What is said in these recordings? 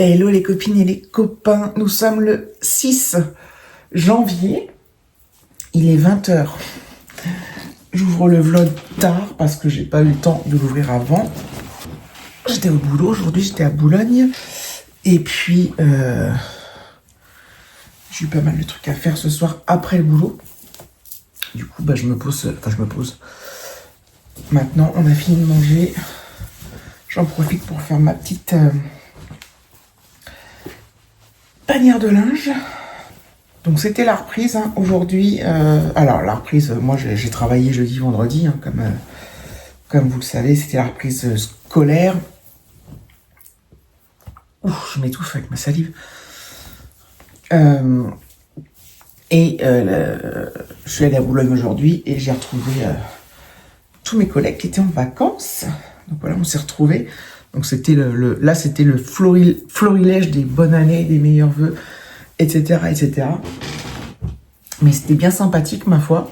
Hello les copines et les copains, nous sommes le 6 janvier, il est 20h. J'ouvre le vlog tard parce que j'ai pas eu le temps de l'ouvrir avant. J'étais au boulot, aujourd'hui j'étais à Boulogne. Et puis, j'ai eu pas mal de trucs à faire ce soir après le boulot. Du coup, je me pose. Maintenant, on a fini de manger. J'en profite pour faire ma petite panière de linge. Donc c'était la reprise hein, aujourd'hui. Alors la reprise, moi j'ai travaillé jeudi, vendredi, hein, comme vous le savez, c'était la reprise scolaire. Ouf, je m'étouffe avec ma salive. Je suis allée à Boulogne aujourd'hui et j'ai retrouvé tous mes collègues qui étaient en vacances. Donc voilà, on s'est retrouvés. Donc c'était là c'était le florilège des bonnes années, des meilleurs vœux, etc., etc. Mais c'était bien sympathique, ma foi.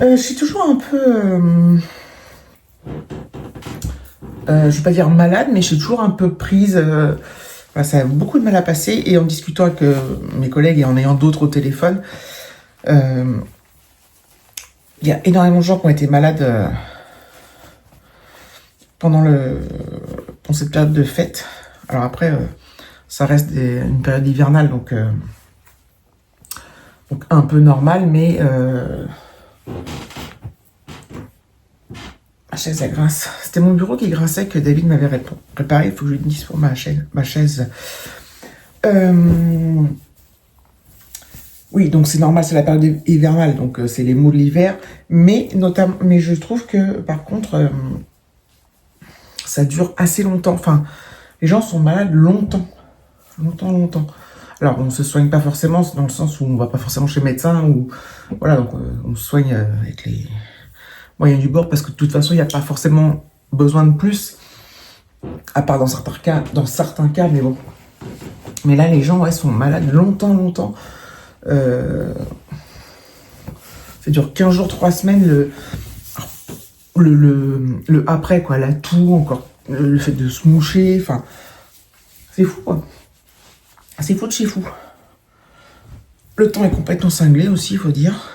Je suis toujours un peu... je vais pas dire malade, mais je suis toujours un peu prise... ça a beaucoup de mal à passer. Et en discutant avec mes collègues et en ayant d'autres au téléphone, il y a énormément de gens qui ont été malades pendant cette période de fête. Alors après, ça reste une période hivernale, donc un peu normal, mais ma chaise elle grince. C'était mon bureau qui grinçait que David m'avait préparé. Il faut que je lui dise pour ma chaise. Oui, donc c'est normal, c'est la période hivernale, donc c'est les maux de l'hiver. Mais je trouve que par contre, ça dure assez longtemps. Enfin, les gens sont malades longtemps. Alors, on ne se soigne pas forcément, dans le sens où on ne va pas forcément chez le médecin, ou voilà, donc on se soigne avec les moyens du bord, parce que de toute façon, il n'y a pas forcément besoin de plus, à part dans certains cas, mais bon. Mais là, les gens sont malades longtemps. Ça dure 15 jours, 3 semaines, le après, quoi, la toux, encore, le fait de se moucher, enfin, c'est fou, quoi. C'est fou de chez fou. Le temps est complètement cinglé aussi, il faut dire.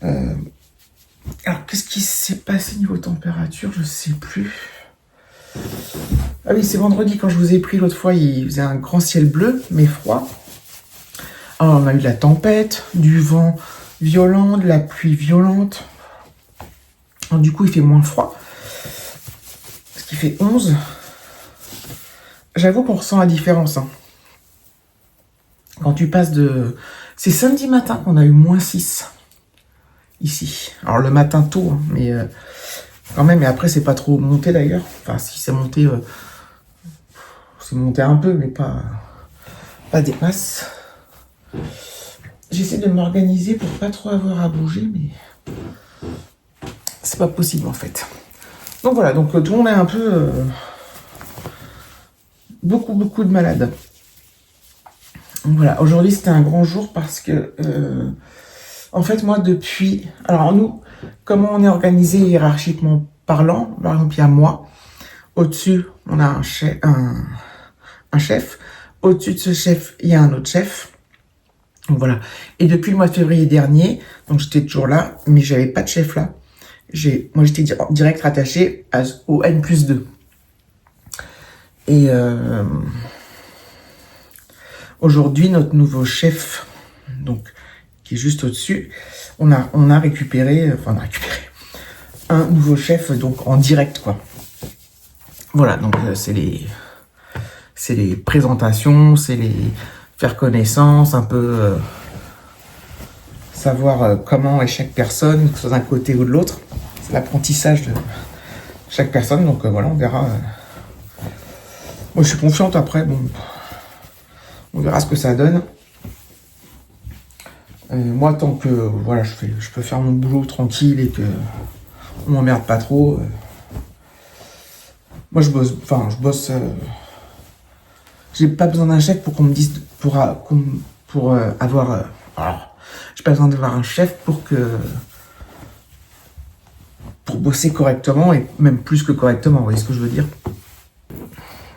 Alors, qu'est-ce qui s'est passé niveau température? Je sais plus. Ah oui, c'est vendredi, quand je vous ai pris l'autre fois, il faisait un grand ciel bleu, mais froid. Alors, on a eu de la tempête, du vent violent, de la pluie violente. Alors, du coup, il fait moins froid. Parce qu'il fait 11. J'avoue qu'on ressent la différence. Hein. Quand tu passes de... C'est samedi matin qu'on a eu -6. Ici. Alors le matin tôt, hein, mais quand même, et après c'est pas trop monté d'ailleurs. Enfin si c'est monté, c'est monté un peu, mais pas des masses. J'essaie de m'organiser pour pas trop avoir à bouger, mais c'est pas possible en fait. Donc voilà, donc tout le monde est un peu... beaucoup de malades. Donc voilà, aujourd'hui c'était un grand jour parce que... en fait, moi, depuis... Alors, nous, comment on est organisé hiérarchiquement parlant? Par exemple, il y a moi. Au-dessus, on a un chef. Au-dessus de ce chef, il y a un autre chef. Donc, voilà. Et depuis le mois de février dernier, donc j'étais toujours là, mais j'avais pas de chef là. Moi, j'étais direct rattaché au N+2. Et aujourd'hui, notre nouveau chef, donc... qui est juste au-dessus, on a récupéré un nouveau chef, donc en direct, quoi. Voilà, donc c'est les présentations, c'est les faire connaissance, un peu savoir comment est chaque personne, que ce soit d'un côté ou de l'autre. C'est l'apprentissage de chaque personne, donc voilà, on verra. Moi, je suis confiante après, bon, on verra ce que ça donne. Moi, tant que voilà, je peux faire mon boulot tranquille et que on m'emmerde pas trop. Moi, je bosse. J'ai pas besoin d'un chef pour qu'on me dise pour avoir. Alors, j'ai pas besoin d'avoir un chef pour bosser correctement et même plus que correctement. Vous voyez ce que je veux dire?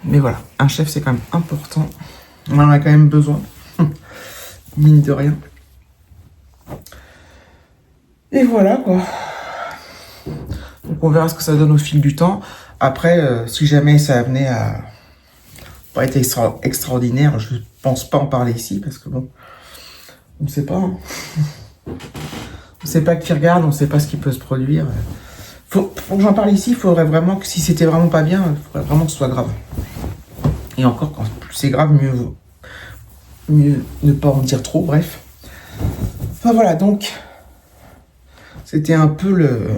Mais voilà, un chef, c'est quand même important. On en a quand même besoin. Mine de rien. Et voilà, quoi. Donc, on verra ce que ça donne au fil du temps. Après, si jamais ça venait à pas être extraordinaire, je pense pas en parler ici, parce que bon, on ne sait pas. Hein. On ne sait pas qui regarde, on ne sait pas ce qui peut se produire. Pour que j'en parle ici, il faudrait vraiment que si c'était vraiment pas bien, il faudrait vraiment que ce soit grave. Et encore, quand plus c'est grave, mieux ne pas en dire trop, bref. Enfin voilà, donc, c'était un peu le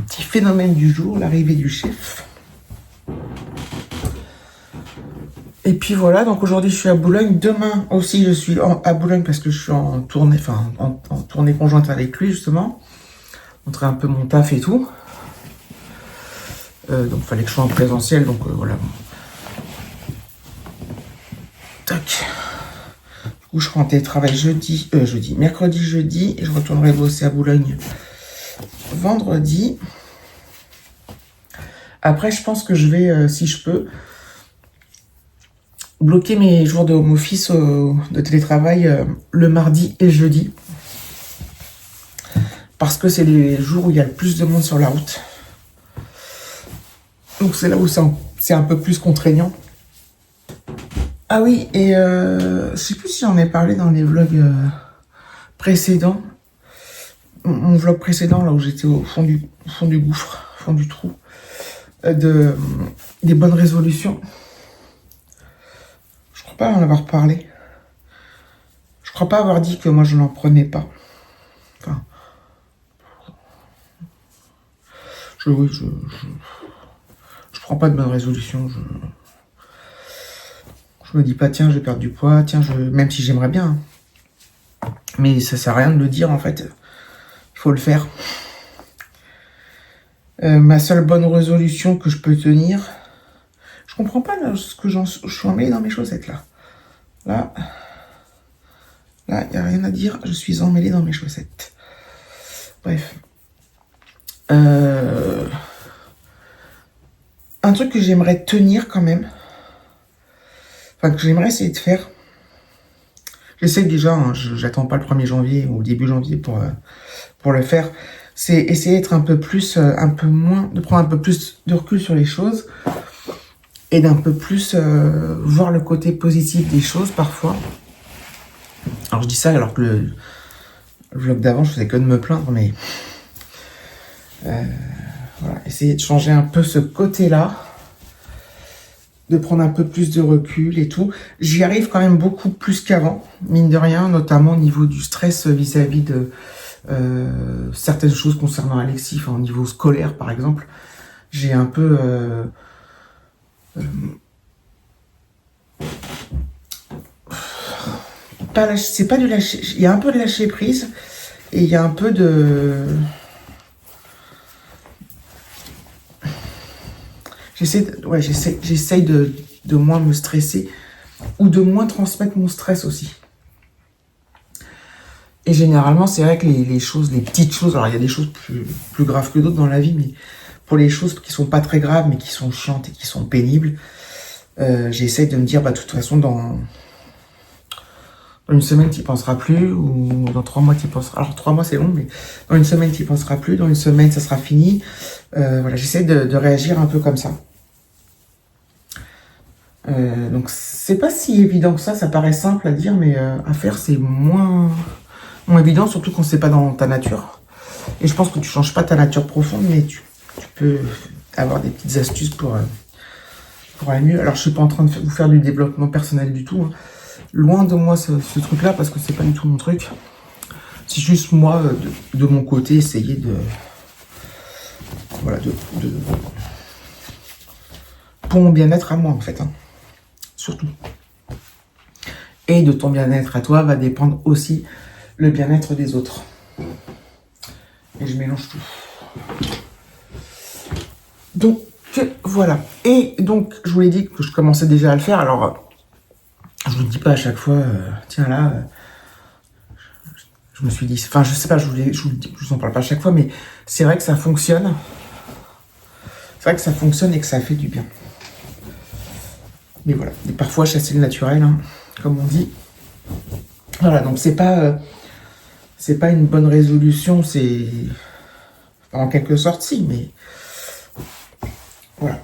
petit phénomène du jour, l'arrivée du chef. Et puis voilà, donc aujourd'hui je suis à Boulogne. Demain aussi je suis à Boulogne parce que je suis en tournée, en tournée conjointe avec lui justement. Montrer un peu mon taf et tout. Donc il fallait que je sois en présentiel, donc voilà. Tac. Du coup je serai en télétravail mercredi, jeudi, et je retournerai bosser à Boulogne vendredi. Après je pense que je vais, si je peux, bloquer mes jours de home office de télétravail le mardi et le jeudi. Parce que c'est les jours où il y a le plus de monde sur la route. Donc c'est là où c'est un peu plus contraignant. Ah oui, et je sais plus si j'en ai parlé dans les vlogs précédents. Mon vlog précédent, là où j'étais au fond du gouffre, au fond du trou, des bonnes résolutions. Je crois pas en avoir parlé. Je crois pas avoir dit que moi je n'en prenais pas. Enfin, je prends pas de bonnes résolutions. Je me dis pas, tiens, je vais perdre du poids, tiens, même si j'aimerais bien. Hein. Mais ça sert à rien de le dire, en fait. Il faut le faire. Ma seule bonne résolution que je peux tenir... Je comprends pas là, ce que je suis emmêlé dans mes chaussettes, là. Là, il n'y a rien à dire, je suis emmêlé dans mes chaussettes. Bref. Un truc que j'aimerais tenir quand même, enfin que j'aimerais essayer de faire, j'essaie déjà, hein, j'attends pas le 1er janvier ou début janvier pour le faire, c'est essayer d'être un peu moins, de prendre un peu plus de recul sur les choses et d'un peu plus voir le côté positif des choses parfois. Alors je dis ça alors que le vlog d'avant je faisais que de me plaindre, mais voilà, essayer de changer un peu ce côté-là, de prendre un peu plus de recul et tout. J'y arrive quand même beaucoup plus qu'avant, mine de rien, notamment au niveau du stress vis-à-vis de certaines choses concernant Alexis, enfin, au niveau scolaire par exemple. J'ai un peu... c'est pas du lâcher... Il y a un peu de lâcher prise et il y a un peu de... J'essaye de moins me stresser ou de moins transmettre mon stress aussi. Et généralement, c'est vrai que les petites choses, alors il y a des choses plus graves que d'autres dans la vie, mais pour les choses qui sont pas très graves, mais qui sont chiantes et qui sont pénibles, j'essaye de me dire, bah, de toute façon, dans une semaine, tu n'y penseras plus, ou dans 3 mois, tu y penseras. Alors 3 mois, c'est long, mais dans une semaine, tu n'y penseras plus, dans une semaine, ça sera fini. Voilà, j'essaie de réagir un peu comme ça. Donc c'est pas si évident que ça paraît simple à dire, mais à faire c'est moins évident, surtout quand c'est pas dans ta nature. Et je pense que tu changes pas ta nature profonde, mais tu peux avoir des petites astuces pour aller mieux. Alors je suis pas en train de vous faire du développement personnel du tout, hein. Loin de moi ce truc-là, parce que c'est pas du tout mon truc. C'est juste moi, de mon côté, essayer de... Voilà, pour mon bien-être à moi, en fait, hein. Surtout. Et de ton bien-être à toi va dépendre aussi le bien-être des autres. Et je mélange tout. Donc, voilà. Et donc, je vous l'ai dit que je commençais déjà à le faire. Alors, je vous le dis pas à chaque fois, tiens là, je me suis dit, enfin, je sais pas, je vous en parle pas à chaque fois, mais c'est vrai que ça fonctionne. C'est vrai que ça fonctionne et que ça fait du bien. Mais voilà, et parfois chasser le naturel, hein, comme on dit. Voilà, donc c'est pas une bonne résolution, c'est... Enfin, en quelque sorte, si, mais... Voilà.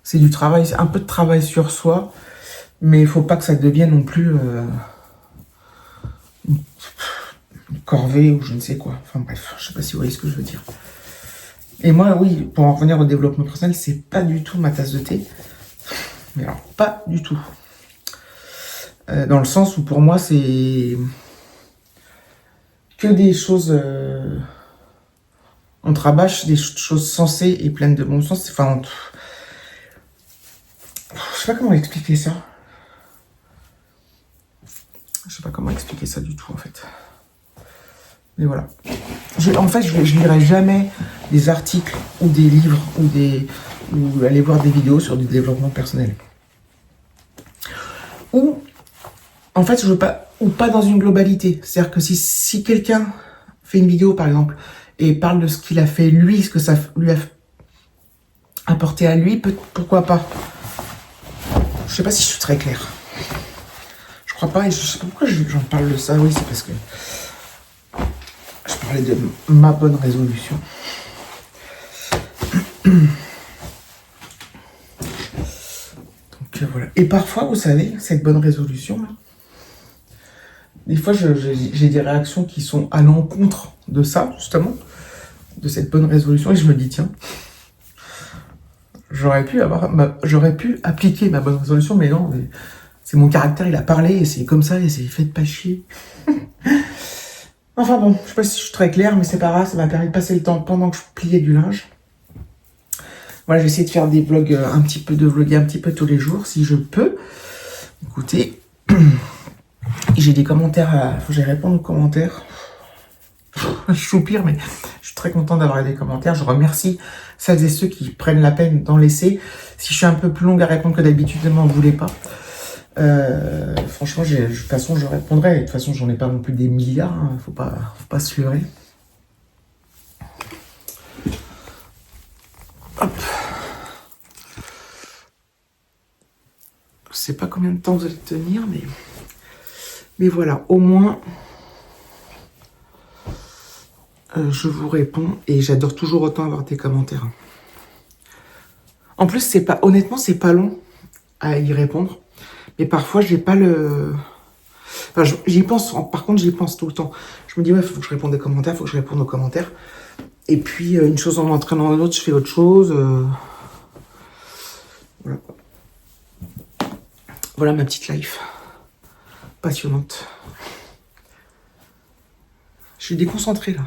C'est du travail, c'est un peu de travail sur soi, mais il faut pas que ça devienne non plus une corvée ou je ne sais quoi. Enfin bref, je sais pas si vous voyez ce que je veux dire. Et moi, oui, pour en revenir au développement personnel, c'est pas du tout ma tasse de thé. Mais alors, pas du tout. Dans le sens où pour moi, c'est que des choses... on rabâche des choses sensées et pleines de bon sens. Enfin, je sais pas comment expliquer ça. Je sais pas comment expliquer ça du tout, en fait. Mais voilà. En fait, je lirai jamais des articles ou des livres ou aller voir des vidéos sur du développement personnel. Ou, en fait, je veux pas, ou pas dans une globalité. C'est-à-dire que si quelqu'un fait une vidéo, par exemple, et parle de ce qu'il a fait lui, ce que ça lui a apporté à lui, pourquoi pas. Je sais pas si je suis très claire. Je crois pas, et je sais pas pourquoi j'en parle de ça. Oui, c'est parce que je parlais de ma bonne résolution. Donc voilà. Et parfois, vous savez, cette bonne résolution, là, des fois, j'ai des réactions qui sont à l'encontre de ça, justement, de cette bonne résolution, et je me dis, tiens, j'aurais pu appliquer ma bonne résolution, mais non, c'est mon caractère, il a parlé, et c'est comme ça, et c'est fait de pas chier. Enfin bon, je sais pas si je suis très claire, mais c'est pas grave, ça m'a permis de passer le temps pendant que je pliais du linge. Voilà, j'ai essayé de faire des vlogs, de vlogger un petit peu tous les jours, si je peux. Écoutez, j'ai des commentaires, faut que j'aille répondre aux commentaires. Je soupire, mais je suis très content d'avoir des commentaires. Je remercie celles et ceux qui prennent la peine d'en laisser. Si je suis un peu plus longue à répondre que d'habitude, ne m'en voulez pas. Franchement, de toute façon, je répondrai. De toute façon, j'en ai pas non plus des milliards. Hein. Faut pas se leurrer. Hop. Je sais pas combien de temps vous allez tenir, mais voilà, au moins, je vous réponds et j'adore toujours autant avoir des commentaires. En plus, honnêtement, c'est pas long à y répondre, mais parfois, j'ai pas le... Enfin, j'y pense, par contre, j'y pense tout le temps. Je me dis, ouais, faut que je réponde aux commentaires. Et puis, une chose en entraînant l'autre, je fais autre chose. Voilà. Voilà ma petite life. Passionnante. Je suis déconcentré, là.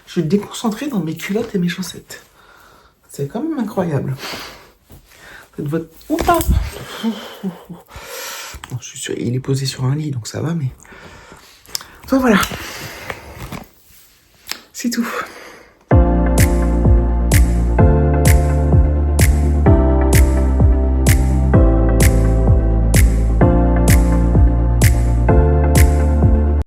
Je suis déconcentré dans mes culottes et mes chaussettes. C'est quand même incroyable. Oupa. Bon, je suis sûr, il est posé sur un lit, donc ça va, mais... Enfin, voilà. C'est tout.